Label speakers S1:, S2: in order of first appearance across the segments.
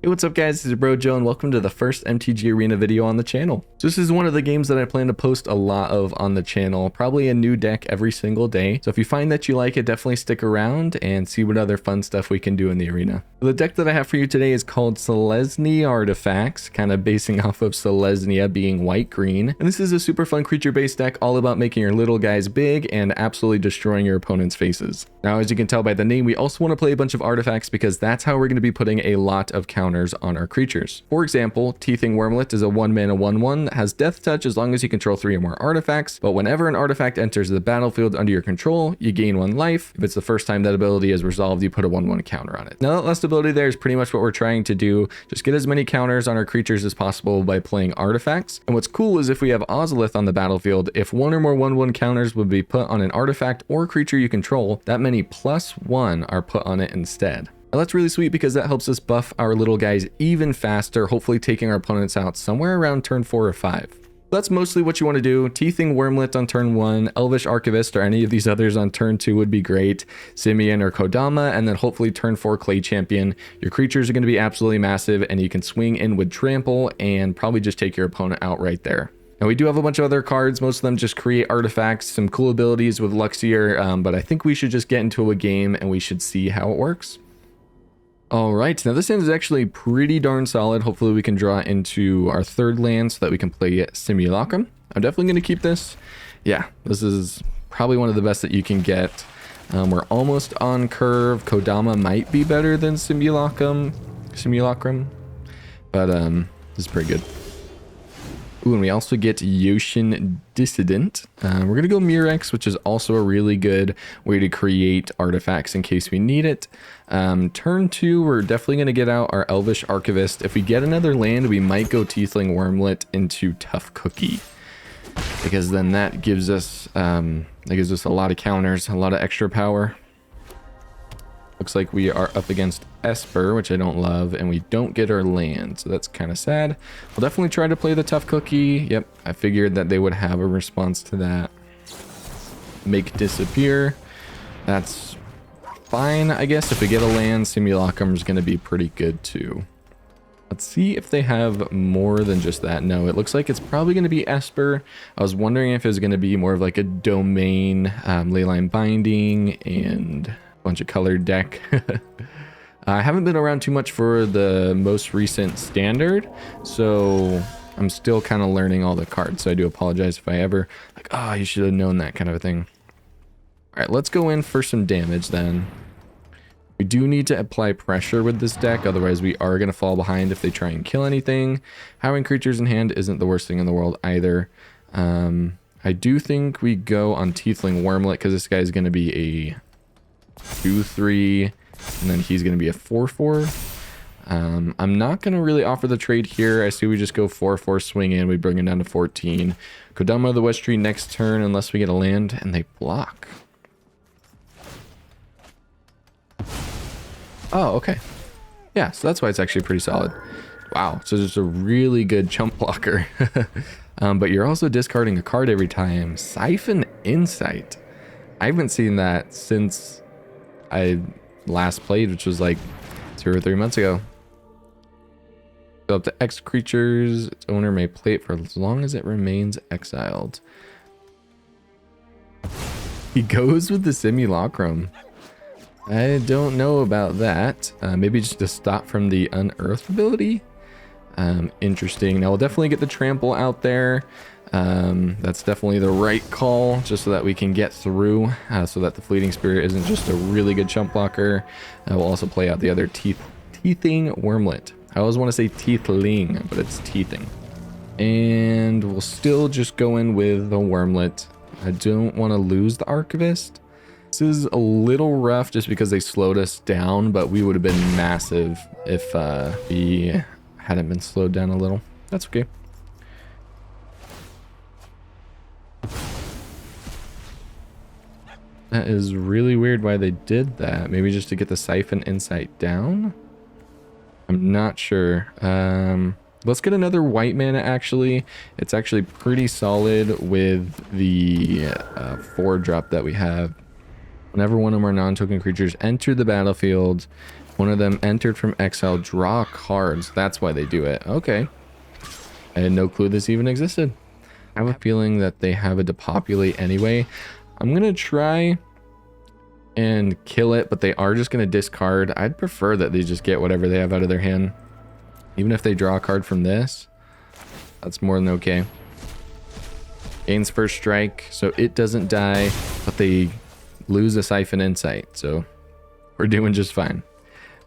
S1: Hey, what's up guys, it's your bro Joe and welcome to the first MTG Arena video on the channel. So this is one of the games that I plan to post a lot of on the channel, probably a new deck every single day. So if you find that you like it, definitely stick around and see what other fun stuff we can do in the arena. The deck that I have for you today is called Selesnya Artifacts, kind of basing off of Selesnya being white-green. And this is a super fun creature-based deck all about making your little guys big and absolutely destroying your opponent's faces. Now, as you can tell by the name, we also want to play a bunch of artifacts because that's how we're going to be putting a lot of counters on our creatures. For example, Teething Wurmlet is a 1-mana 1/1 that has death touch as long as you control 3 or more artifacts, but whenever an artifact enters the battlefield under your control, you gain 1 life. If it's the first time that ability is resolved, you put a 1/1 counter on it. Now that last ability there is pretty much what we're trying to do, just get as many counters on our creatures as possible by playing artifacts. And what's cool is if we have Ozolith on the battlefield, if 1 or more 1/1 counters would be put on an artifact or creature you control, that many +1 are put on it instead. Now that's really sweet because that helps us buff our little guys even faster, hopefully taking our opponents out somewhere around turn 4 or 5. That's mostly what you want to do. Teething Wurmlet on turn 1, Elvish Archivist or any of these others on turn 2 would be great, Simian or Kodama, and then hopefully turn 4 Clay Champion. Your creatures are going to be absolutely massive and you can swing in with Trample and probably just take your opponent out right there. Now we do have a bunch of other cards, most of them just create artifacts, some cool abilities with Luxior, but I think we should just get into a game and we should see how it works. All right, now this hand is actually pretty darn solid. Hopefully we can draw into our 3rd land so that we can play Simulacrum. I'm definitely going to keep this. Yeah, this is probably one of the best that you can get. We're almost on curve. Kodama might be better than Simulacrum, but this is pretty good. Ooh, and we also get Yotian Dissident. We're going to go Mirrex, which is also a really good way to create artifacts in case we need it. Turn 2, we're definitely going to get out our Elvish Archivist. If we get another land, we might go Teething Wurmlet into Tough Cookie, because then that gives us a lot of counters, a lot of extra power. Looks like we are up against Esper, which I don't love, and we don't get our land, so that's kind of sad. We'll definitely try to play the Tough Cookie. Yep, I figured that they would have a response to that. Make disappear. That's fine, I guess. If we get a land, Simulacrum is going to be pretty good too. Let's see if they have more than just that. No, it looks like it's probably going to be Esper. I was wondering if it was going to be more of like a domain, Leyline Binding, and bunch of colored deck. I haven't been around too much for the most recent standard, so I'm still kind of learning all the cards, so I do apologize if I ever like, oh, you should have known that kind of a thing. All right, let's go in for some damage then. We do need to apply pressure with this deck, otherwise we are going to fall behind if they try and kill anything. Having creatures in hand isn't the worst thing in the world either. I do think we go on Teething Wurmlet because this guy is going to be a 2/3, and then he's going to be a 4/4. I'm not going to really offer the trade here. I see we just go 4/4 swing in. We bring him down to 14. Kodama of the West Tree next turn unless we get a land, and they block. Oh, okay. Yeah, so that's why it's actually pretty solid. Wow, so it's a really good chump blocker. But you're also discarding a card every time. Siphon Insight. I haven't seen that since I last played, which was like 2 or 3 months ago. So up to X creatures, its owner may play it for as long as it remains exiled. He goes with the Simulacrum. I don't know about that. Maybe just to stop from the Unearth ability. Interesting. Now we'll definitely get the Trample out there. That's definitely the right call, just so that we can get through, so that the Fleeting Spirit isn't just a really good chump blocker. We'll also play out the other Teething Wurmlet. I always want to say Teethling, but it's Teething. And we'll still just go in with the Wurmlet. I don't want to lose the Archivist. This is a little rough just because they slowed us down, but we would have been massive if we hadn't been slowed down a little. That's okay. That is really weird why they did that. Maybe just to get the Siphon Insight down? I'm not sure. Let's get another white mana, actually. It's actually pretty solid with the 4-drop that we have. Whenever one of our non-token creatures enter the battlefield, One of them entered from exile, draw cards. That's why they do it. Okay. I had no clue this even existed. I have a feeling that they have it to populate anyway. I'm going to try and kill it, but they are just going to discard. I'd prefer that they just get whatever they have out of their hand. Even if they draw a card from this, that's more than okay. Gains first strike, so it doesn't die, but they lose a Siphon Insight, so we're doing just fine.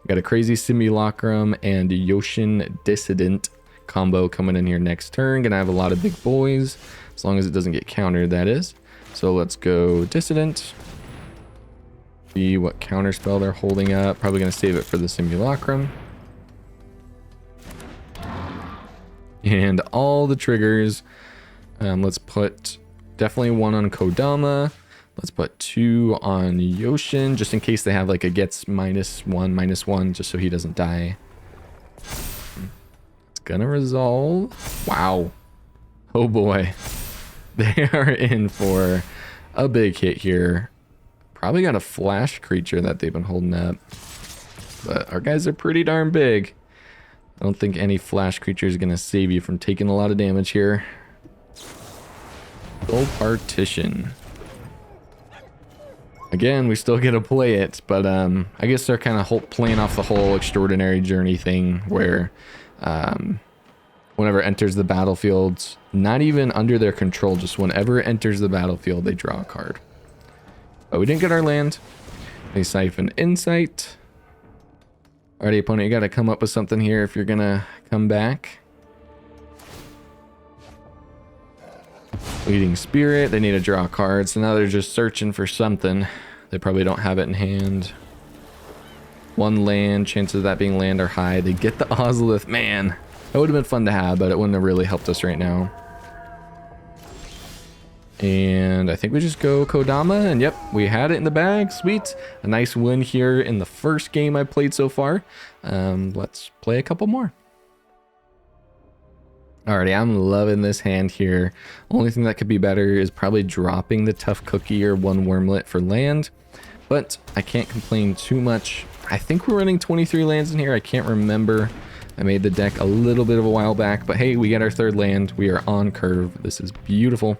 S1: We got a crazy Simulacrum and Yotian Dissident combo coming in here next turn. Gonna have a lot of big boys, as long as it doesn't get countered, that is. So let's go Dissident. See what counter spell they're holding up. Probably gonna save it for the Simulacrum. And all the triggers. Let's put definitely one on Kodama. Let's put 2 on Yotian, just in case they have like a gets -1/-1, just so he doesn't die. It's gonna resolve. Wow. Oh boy. They are in for a big hit here. Probably got a flash creature that they've been holding up. But our guys are pretty darn big. I don't think any flash creature is gonna save you from taking a lot of damage here. Gold Partition. Again, we still get to play it, but I guess they're kind of playing off the whole Extraordinary Journey thing where whenever it enters the battlefield, not even under their control, just whenever it enters the battlefield, they draw a card. But we didn't get our land. They Siphon Insight. Alrighty, opponent, you got to come up with something here if you're going to come back. Leading Spirit, they need to draw cards, so now they're just searching for something. They probably don't have it in hand. One land, chances of that being land are high. They get the Ozolith. Man, that would have been fun to have, but it wouldn't have really helped us right now. And I think we just go Kodama, and yep, we had it in the bag. Sweet. A nice win here in the first game I played so far. Let's play a couple more. Alrighty, I'm loving this hand here. Only thing that could be better is probably dropping the Tough Cookie or 1 Wurmlet for land, but I can't complain too much. I think we're running 23 lands in here. I can't remember. I made the deck a little bit of a while back, but hey, we get our 3rd land. We are on curve. This is beautiful.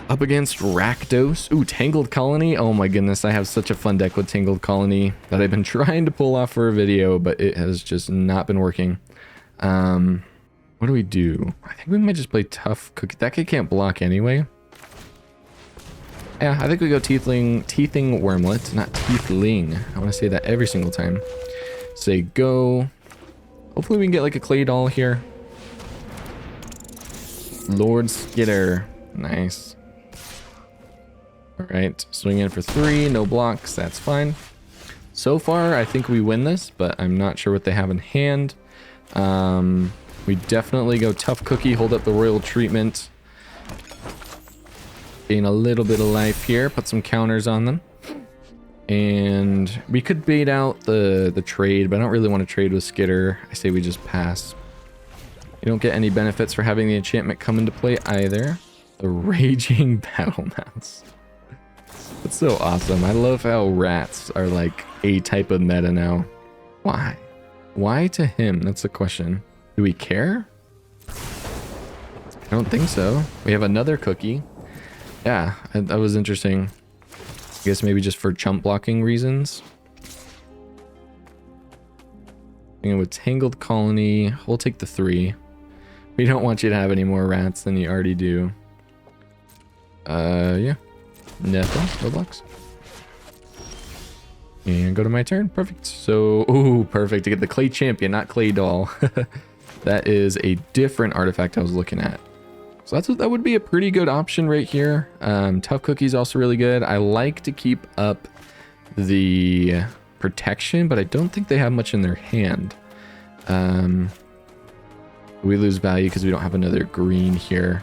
S1: Up against Rakdos. Ooh, Tangled Colony. Oh my goodness, I have such a fun deck with Tangled Colony that I've been trying to pull off for a video, but it has just not been working. What do we do? I think we might just play Tough Cookie. That kid can't block anyway. Yeah, I think we go Teething Wurmlet, not Teethling. I want to say that every single time. Say go. Hopefully we can get like a clay doll here. Lord Skitter. Nice. Alright, swing in for 3, no blocks, that's fine. So far, I think we win this, but I'm not sure what they have in hand. We definitely go Tough Cookie, hold up the Royal Treatment. Gain a little bit of life here, put some counters on them. And we could bait out the trade, but I don't really want to trade with Skitter. I say we just pass. You don't get any benefits for having the enchantment come into play either. The Raging Battle Mouse. That's so awesome. I love how rats are like a type of meta now. Why? Why to him? That's the question. Do we care? I don't think so. We have another cookie. Yeah, that was interesting. I guess maybe just for chump blocking reasons. With Tangled Colony, we'll take the 3. We don't want you to have any more rats than you already do. Yeah. Nothing. No blocks. And go to my turn. Perfect. So, ooh, perfect. To get the Clay Champion, not Clay Doll. That is a different artifact I was looking at. So that would be a pretty good option right here. Tough Cookie is also really good. I like to keep up the protection, but I don't think they have much in their hand. We lose value because we don't have another green here.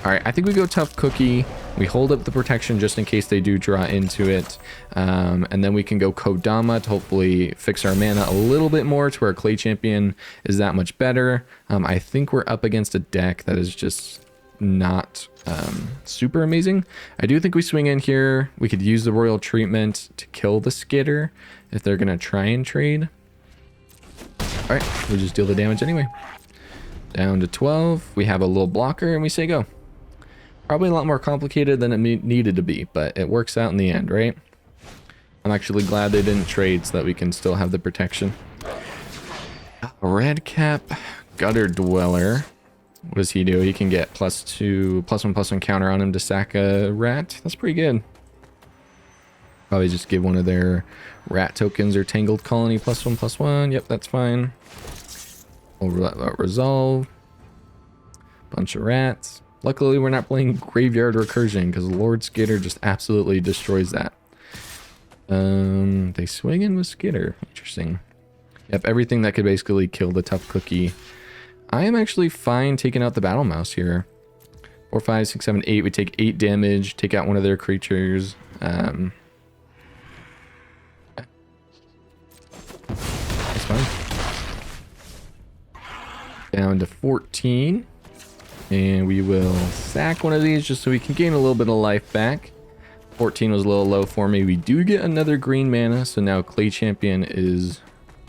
S1: All right, I think we go Tough Cookie. We hold up the protection just in case they do draw into it. And then we can go Kodama to hopefully fix our mana a little bit more to where our Clay Champion is that much better. I think we're up against a deck that is just not super amazing. I do think we swing in here. We could use the royal treatment to kill the skitter if they're going to try and trade. All right, we just deal the damage anyway. Down to 12. We have a little blocker and we say go. Probably a lot more complicated than it needed to be, but it works out in the end, right? I'm actually glad they didn't trade so that we can still have the protection. Red cap, gutter dweller. What does he do? He can get +1/+1 counter on him to sack a rat. That's pretty good. Probably just give one of their rat tokens or tangled colony +1/+1. Yep, that's fine. We'll resolve. Bunch of rats. Luckily, we're not playing Graveyard Recursion because Lord Skitter just absolutely destroys that. They swing in with Skitter. Interesting. Yep, everything that could basically kill the tough cookie. I am actually fine taking out the battle mouse here. 4, 5, 6, 7, 8. We take 8 damage. Take out one of their creatures. That's fine. Down to 14. And we will sack one of these just so we can gain a little bit of life back. 14 was a little low for me. We do get another green mana, so now Clay Champion is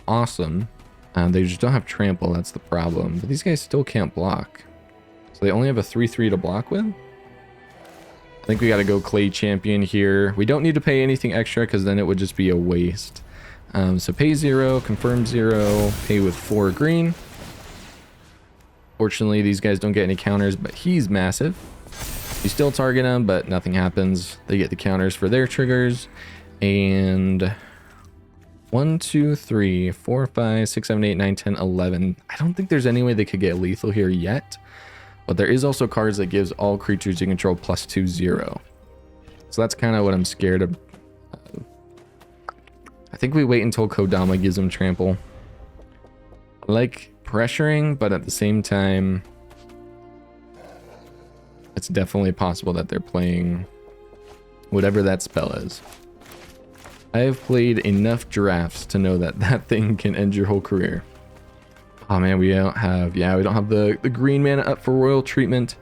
S1: awesome. They just don't have trample, that's the problem. But these guys still can't block. So they only have a 3/3 to block with. I think we gotta go Clay Champion here. We don't need to pay anything extra because then it would just be a waste. So pay 0, confirm 0, pay with 4 green. Fortunately, these guys don't get any counters, but he's massive. You still target him, but nothing happens. They get the counters for their triggers. And 1, 2, 3, 4, 5, 6, 7, 8, 9, 10, 11. I don't think there's any way they could get lethal here yet. But there is also cards that gives all creatures you control +2/0. So that's kind of what I'm scared of. I think we wait until Kodama gives them trample. I like pressuring, but at the same time, it's definitely possible that they're playing whatever that spell is. I have played enough drafts to know that that thing can end your whole career. Oh man, we don't have the green mana up for royal treatment.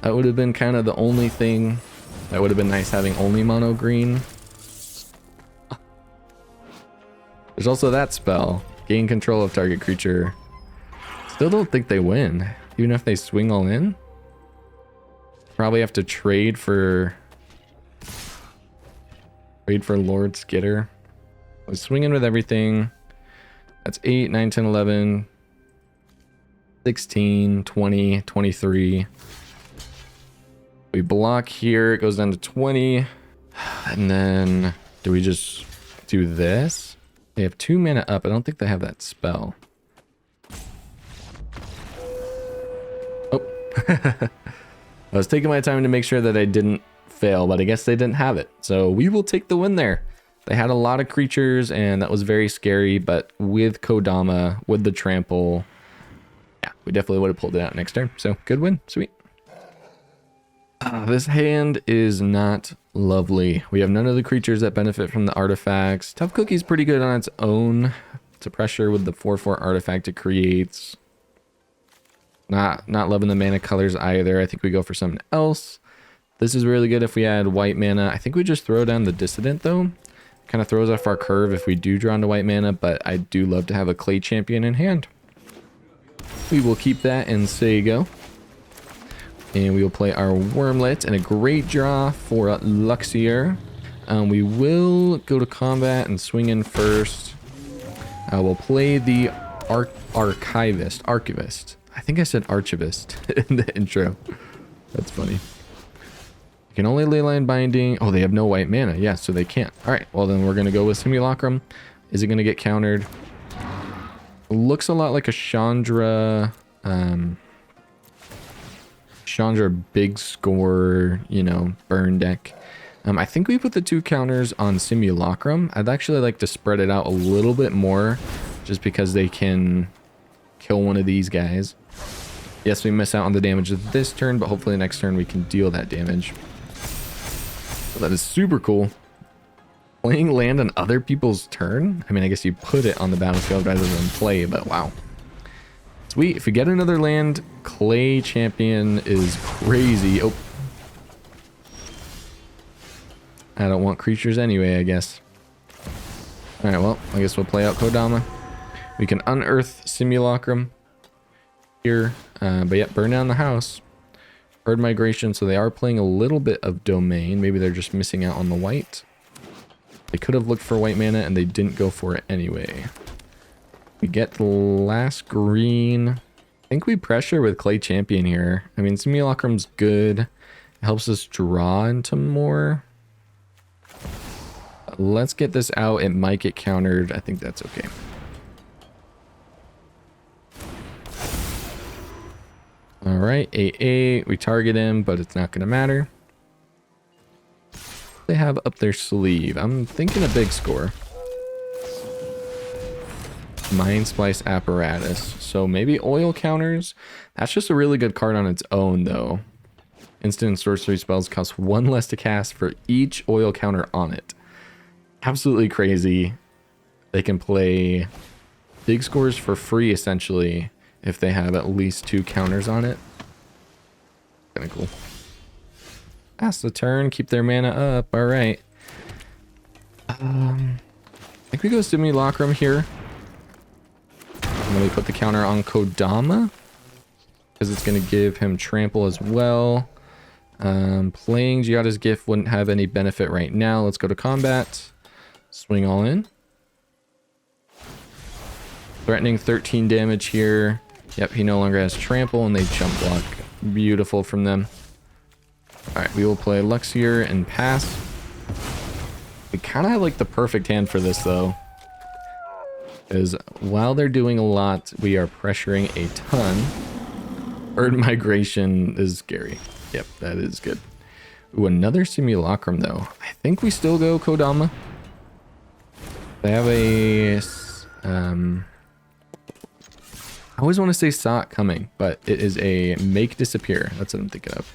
S1: That would have been kind of the only thing that would have been nice, having only mono green. There's also that spell, gain control of target creature. Still don't think they win, even if they swing all in. Probably have to trade for Lord Skitter. Let's swing in with everything. That's 8, 9, 10, 11, 16, 20, 23. We block here, it goes down to 20. And then do we just do this? They have 2 mana up. I don't think they have that spell. Oh. I was taking my time to make sure that I didn't fail, but I guess they didn't have it. So we will take the win there. They had a lot of creatures and that was very scary, but with Kodama, with the trample, yeah, we definitely would have pulled it out next turn. So good win. Sweet. This hand is not lovely. We have none of the creatures that benefit from the artifacts. Tough Cookie's pretty good on its own. To pressure with the 4/4 artifact it creates. Not loving the mana colors either. I think we go for something else. This is really good if we add white mana. I think we just throw down the Dissident though. Kind of throws off our curve if we do draw into white mana, but I do love to have a Clay Champion in hand. We will keep that and say go. And we will play our Wurmlet and a great draw for Luxior. We will go to combat and swing in first. We'll play the Archivist. I think I said Archivist in the intro. That's funny. You can only leyline binding. Oh, they have no white mana. Yeah, so they can't. All right, well then we're going to go with Simulacrum. Is it going to get countered? Looks a lot like a Chandra... Chandra big score, you know, burn deck. I think we put the 2 counters on Simulacrum. I'd actually like to spread it out a little bit more just because they can kill one of these guys. Yes, we miss out on the damage of this turn, but hopefully next turn we can deal that damage. So that is super cool. Playing land on other people's turn? I mean, I guess you put it on the battlefield rather than play, but wow. Sweet. If we get another land, Clay Champion is crazy. Oh. I don't want creatures anyway, I guess. Alright, well, I guess we'll play out Kodama. We can unearth Simulacrum here. But yeah, burn down the house. Bird Migration, so they are playing a little bit of Domain. Maybe they're just missing out on the white. They could have looked for white mana and they didn't go for it anyway. We get the last green. I think we pressure with Clay Champion here. I mean, Simulacrum's good. It helps us draw into more. Let's get this out. It might get countered. I think that's okay. All right, 8/8. We target him, but it's not going to matter. They have up their sleeve. I'm thinking a big score. Mind Splice Apparatus. So maybe oil counters. That's just a really good card on its own, though. Instant and sorcery spells cost 1 less to cast for each oil counter on it. Absolutely crazy. They can play big scores for free, essentially, if they have at least 2 counters on it. Kind of cool. Pass the turn, keep their mana up. All right. I think we go Simulacrum here. And then we put the counter on Kodama, because it's going to give him trample as well. Playing Giada's Gift wouldn't have any benefit right now. Let's go to combat. Swing all in. Threatening 13 damage here. Yep, he no longer has trample and they jump block. Beautiful from them. Alright, we will play Luxior and pass. We kind of have like the perfect hand for this though. Because while they're doing a lot, we are pressuring a ton. Bird Migration is scary. Yep, that is good. Ooh, another Simulacrum though. I think we still go Kodama. They have a... I always want to say Sock coming, but it is a Make Disappear. That's what I'm thinking of.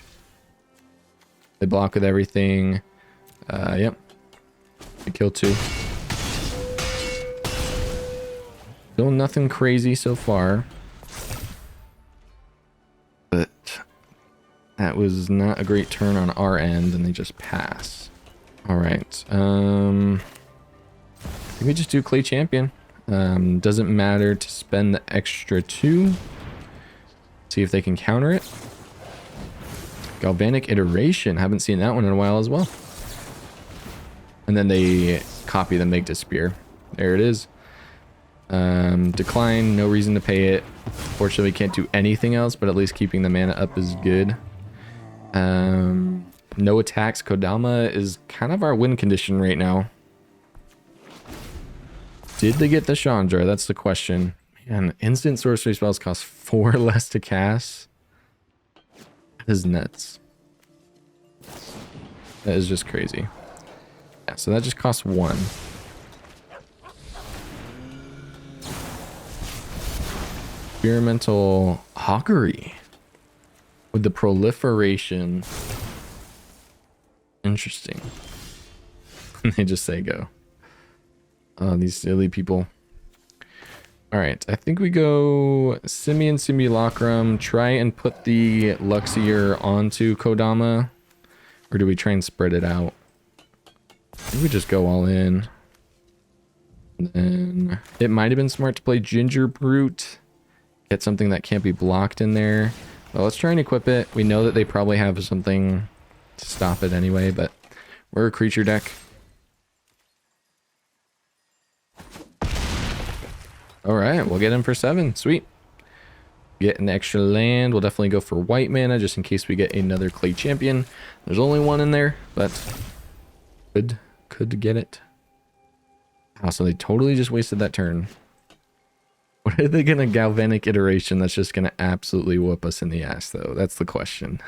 S1: They block with everything. Yep. They kill 2. Still nothing crazy so far. But that was not a great turn on our end, and they just pass. Alright. I think we just do Clay Champion. Doesn't matter to spend the extra 2. See if they can counter it. Galvanic Iteration. Haven't seen that one in a while as well. And then they copy the Make Disappear. There it is. Decline. No reason to pay it. Fortunately, we can't do anything else, but at least keeping the mana up is good. No attacks. Kodama is kind of our win condition right now. Did they get the Chandra? That's the question. Man, instant sorcery spells cost 4 less to cast. That is nuts. That is just crazy. Yeah, so that just costs 1. Experimental Hawkery. With the proliferation. Interesting. They just say go. Oh, these silly people. Alright, I think we go Simian Simulacrum. Try and put the Luxior onto Kodama. Or do we try and spread it out? I think we just go all in. And then it might have been smart to play Ginger Brute. Get something that can't be blocked in there. Well, let's try and equip it. We know that they probably have something to stop it anyway, but we're a creature deck. Alright, we'll get him for 7. Sweet. Get an extra land. We'll definitely go for white mana just in case we get another Clay Champion. There's only 1 in there, but could get it. Oh, so they totally just wasted that turn. What are they gonna Galvanic Iteration that's just gonna absolutely whoop us in the ass though? That's the question.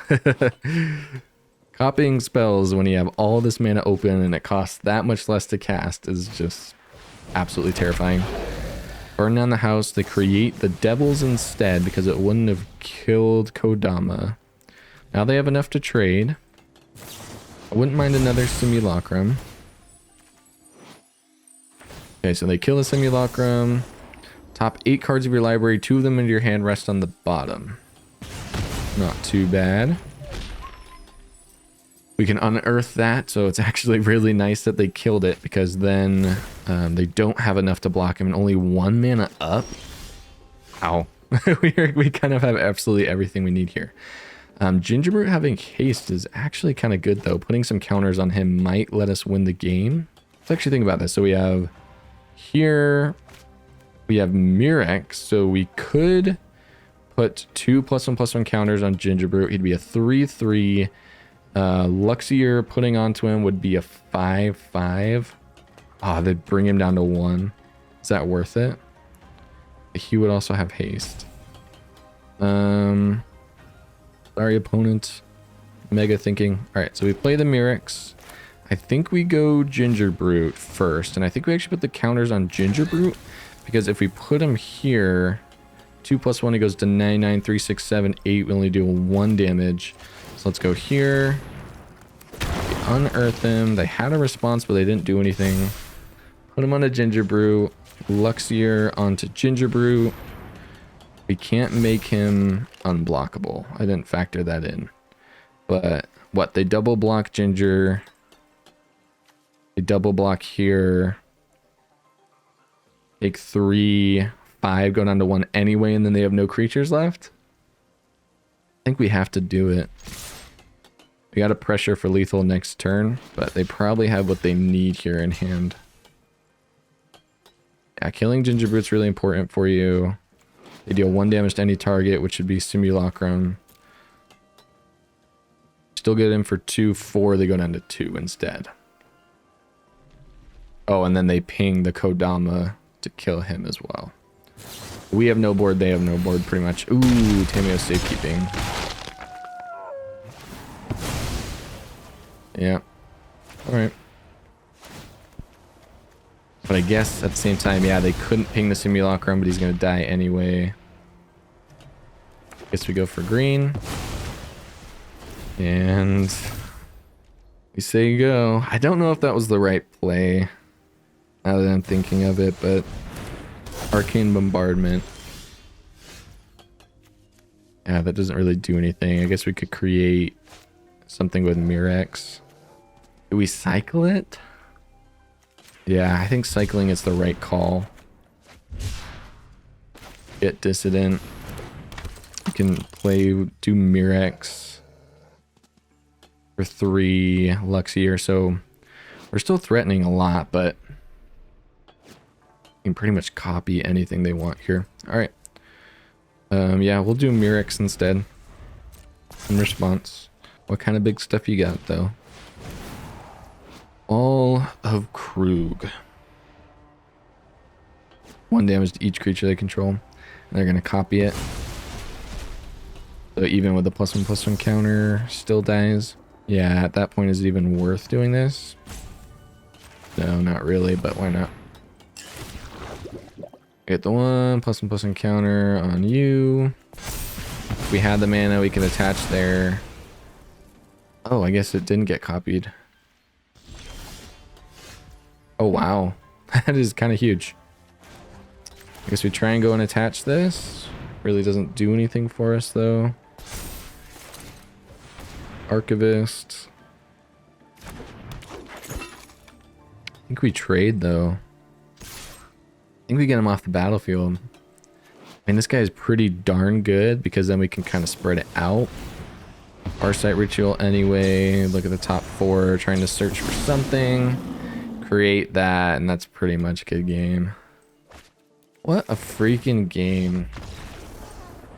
S1: Copying spells when you have all this mana open and it costs that much less to cast is just absolutely terrifying. Burn down the house. They create the devils instead because it wouldn't have killed Kodama. Now they have enough to trade. I wouldn't mind another Simulacrum. Okay, so they kill the Simulacrum. Top 8 cards of your library, 2 of them into your hand, rest on the bottom. Not too bad. We can unearth that, so it's actually really nice that they killed it, because then they don't have enough to block him, and only 1 mana up. Ow. we kind of have absolutely everything we need here. Gingerbrute having haste is actually kind of good, though. Putting some counters on him might let us win the game. Let's actually think about this. So we have here, we have Mirrex, so we could put 2 +1/+1 counters on Gingerbrute. He'd be a 3/3. Luxior putting onto him would be a 5/5. Ah, they'd bring him down to 1. Is that worth it? He would also have haste. Sorry, opponent. Mega thinking. All right, so we play the Mirrex. I think we go Gingerbrute first, and I think we actually put the counters on Gingerbrute, because if we put him here, 2 +1, he goes to 9, 9, 3, 6, 7, 8. We only do 1 damage. So let's go here. We unearth him. They had a response, but they didn't do anything. Put him on a Gingerbrute. Luxior onto Gingerbrute. We can't make him unblockable. I didn't factor that in. But what? They double block Ginger. They double block here. Take 3, 5, go down to 1 anyway, and then they have no creatures left. I think we have to do it. We got to pressure for lethal next turn, but they probably have what they need here in hand. Yeah, killing Gingerbrute's really important for you. They deal 1 damage to any target, which should be Simulacrum. Still get in for 2, 4. They go down to 2 instead. Oh, and then they ping the Kodama to kill him as well. We have no board, they have no board pretty much. Ooh, Tameo's safekeeping. Yeah. Alright. But I guess at the same time, yeah, they couldn't ping the Simulacrum, but he's going to die anyway. Guess we go for green. And we say go. I don't know if that was the right play, now that I'm thinking of it, but Arcane Bombardment. Yeah, that doesn't really do anything. I guess we could create something with Mirrex. Do we cycle it? Yeah, I think cycling is the right call. Get Dissident. You can play, do Mirrex for 3 Luxior, so we're still threatening a lot, but can pretty much copy anything they want here. All right. Yeah, we'll do Mirrex instead in response. What kind of big stuff you got, though? All of Krug. 1 damage to each creature they control. And they're going to copy it. So even with the +1/+1 counter, still dies. Yeah, at that point, is it even worth doing this? No, not really, but why not? Get the 1 +1/+1 counter on you. If we had the mana, we could attach there. Oh, I guess it didn't get copied. Oh, wow. That is kind of huge. I guess we try and go and attach this. Really doesn't do anything for us, though. Archivist. I think we trade, though. I think we get him off the battlefield. I mean, this guy is pretty darn good, because then we can kind of spread it out. Farsight Ritual anyway. Look at the top 4, trying to search for something. Create that, and that's pretty much a good game. What a freaking game.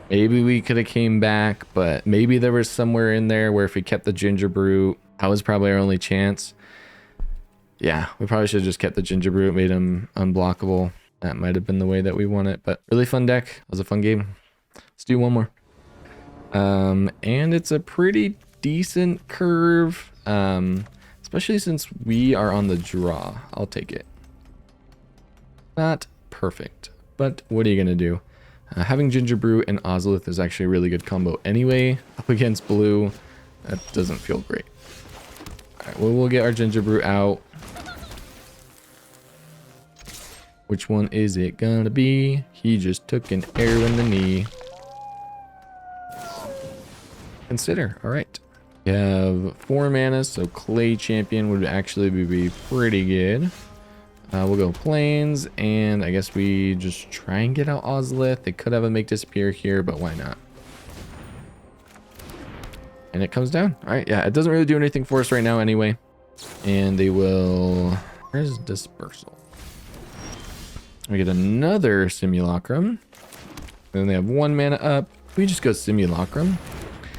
S1: Maybe we could have came back, but maybe there was somewhere in there where if we kept the Gingerbrute, that was probably our only chance. Yeah, we probably should have just kept the Gingerbrute, made him unblockable. That might have been the way that we won it, but really fun deck. It was a fun game. Let's do one more. And it's a pretty decent curve, especially since we are on the draw. I'll take it. Not perfect, but what are you gonna do? Having Gingerbrute and Ozolith is actually a really good combo anyway. Up against blue, that doesn't feel great. All right, well, we'll get our Gingerbrute out. Which one is it gonna be? He just took an arrow in the knee. Consider. All right. We have 4 mana, so Clay Champion would actually be pretty good. We'll go Plains, and I guess we just try and get out Ozolith. They could have a Make Disappear here, but why not? And it comes down. All right, yeah, it doesn't really do anything for us right now anyway. And they will... Where's Dispersal? We get another Simulacrum. Then they have 1 mana up. We just go Simulacrum.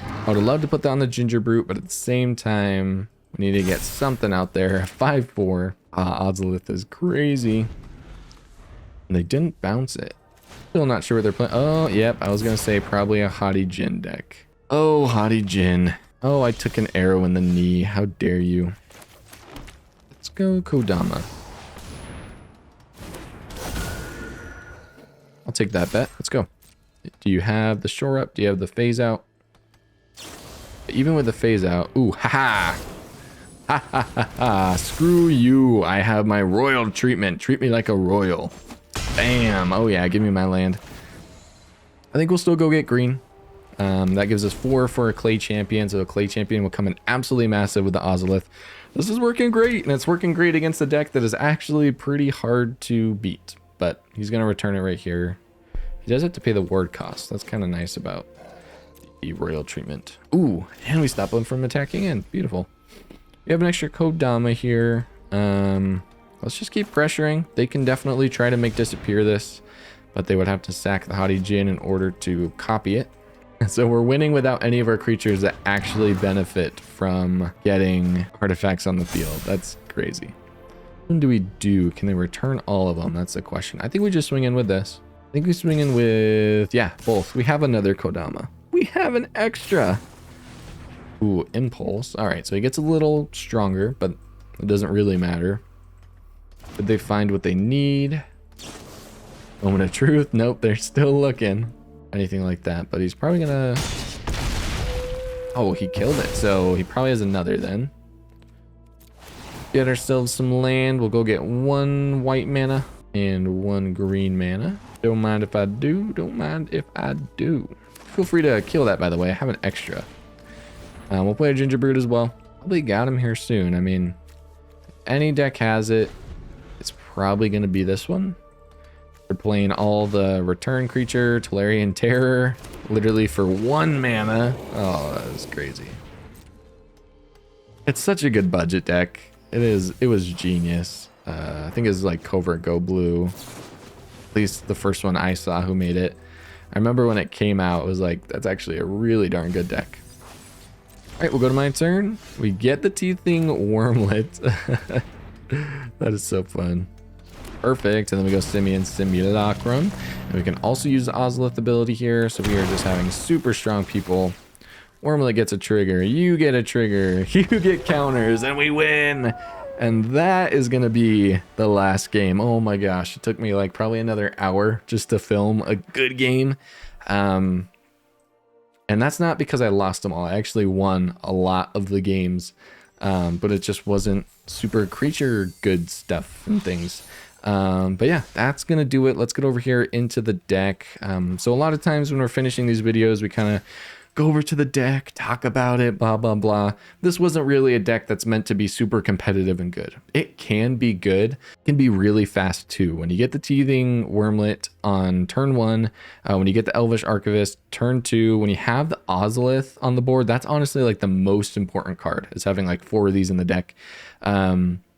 S1: I would have loved to put that on the Ginger Brute, but at the same time, we need to get something out there. 5/4. Ozolith is crazy. And they didn't bounce it. Still not sure what they're playing. Oh, yep. I was going to say probably a Haughty Djinn deck. Oh, Haughty Djinn. Oh, I took an arrow in the knee. How dare you? Let's go Kodama. I'll take that bet. Let's go. Do you have the shore up? Do you have the phase out? Even with the phase out. Ooh, haha. Ha ha ha ha. Screw you. I have my royal treatment. Treat me like a royal. Bam. Oh yeah, give me my land. I think we'll still go get green. That gives us 4 for a Clay Champion. So a Clay Champion will come in absolutely massive with the Ozolith. This is working great. And it's working great against a deck that is actually pretty hard to beat. But he's going to return it right here. He does have to pay the ward cost. That's kind of nice about the royal treatment. Ooh, and we stop him from attacking in. Beautiful. We have an extra Kodama here. Let's just keep pressuring. They can definitely try to make disappear this, but they would have to sack the Haughty Djinn in order to copy it. So we're winning without any of our creatures that actually benefit from getting artifacts on the field. That's crazy. What do we do? Can they return all of them? That's the question. I think we just swing in with this. I think we swing in with, yeah, both. We have another Kodama. We have an extra. Ooh, Impulse. All right, so he gets a little stronger, but it doesn't really matter. Did they find what they need? Moment of truth. Nope, they're still looking. Anything like that, but he's probably gonna... Oh, he killed it, so he probably has another then. Get ourselves some land. We'll go get 1 white mana and 1 green mana. Don't mind if I do. Don't mind if I do. Feel free to kill that, by the way. I have an extra. We'll play a Ginger Brute as well. Probably got him here soon. I mean, if any deck has it, it's probably going to be this one. They're playing all the return creature, Tolarian Terror, literally for 1 mana. Oh, that is crazy. It's such a good budget deck. It is. It was genius. I think it's like Covert Go Blue. At least the first one I saw who made it. I remember when it came out, it was like, that's actually a really darn good deck. All right, we'll go to my turn. We get the Teething Wurmlet. That is so fun. Perfect. And then we go Simian Simulacrum. And we can also use the Ozolith ability here. So we are just having super strong people. Wurmlet gets a trigger. You get a trigger. You get counters. And we win. And that is going to be the last game. Oh my gosh. It took me like probably another hour just to film a good game. And that's not because I lost them all. I actually won a lot of the games. But it just wasn't super creature good stuff and things. But yeah, that's gonna do it. Let's get over here into the deck. So a lot of times when we're finishing these videos, we kind of go over to the deck, talk about it, blah blah blah. This wasn't really a deck that's meant to be super competitive and good. It can be good, it can be really fast too. When you get the Teething Wurmlet on turn 1, when you get the Elvish Archivist turn 2, when you have the Ozolith on the board, that's honestly like the most important card, is having like 4 of these in the deck.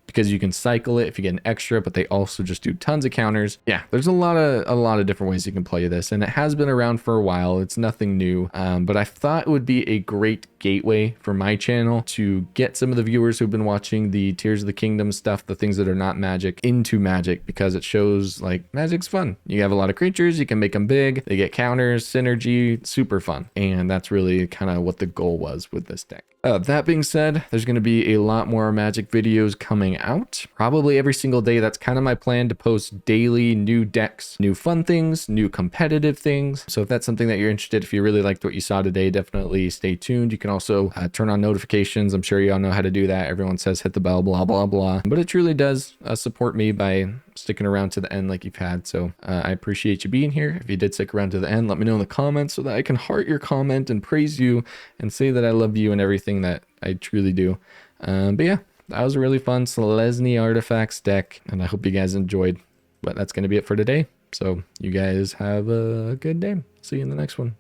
S1: Because you can cycle it if you get an extra, but they also just do tons of counters. Yeah, there's a lot of different ways you can play this, and it has been around for a while. It's nothing new, but I thought it would be a great gateway for my channel to get some of the viewers who've been watching the Tears of the Kingdom stuff, the things that are not Magic, into Magic, because it shows like Magic's fun. You have a lot of creatures, you can make them big, they get counters, synergy, super fun, and that's really kind of what the goal was with this deck. That being said, there's going to be a lot more Magic videos coming out, probably every single day. That's kind of my plan, to post daily new decks, new fun things, new competitive things. So if that's something that you're interested, if you really liked what you saw today, definitely stay tuned. You can also turn on notifications. I'm sure you all know how to do that. Everyone says hit the bell, blah, blah, blah. But it truly does support me by sticking around to the end like you've had. So I appreciate you being here. If you did stick around to the end, let me know in the comments so that I can heart your comment and praise you and say that I love you and everything that I truly do. But yeah, that was a really fun Selesnya artifacts deck, and I hope you guys enjoyed. But that's going to be it for today. So you guys have a good day. See you in the next one.